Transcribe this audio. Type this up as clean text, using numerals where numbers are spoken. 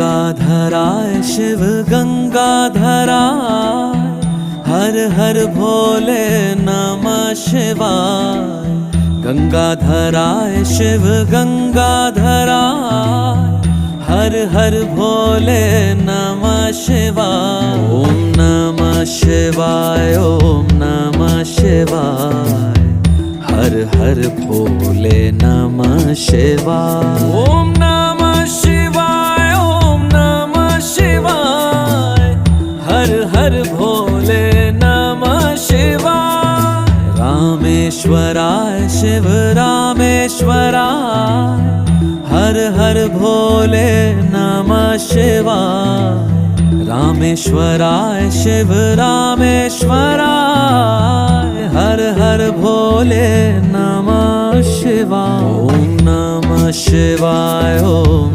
गंगाधराय शिव गंगाधराय, हर हर भोले नमः शिवाय। गंगाधराय शिव गंगाधराय, हर हर भोले नमः शिवाय। ओम नमः शिवाय, ओम नमः शिवाय, हर हर भोले नमः शिवाय। ओम नमः शिवाय, ओम नमः शिवाय, हर हर भोले नमः शिवाय। रामेश्वराय शिव रामेश्वराय, हर हर भोले नमः शिवाय। रामेश्वराय शिव रामेश्वराय, हर हर भोले नमः शिवाय। ओम नमः शिवाय, ओम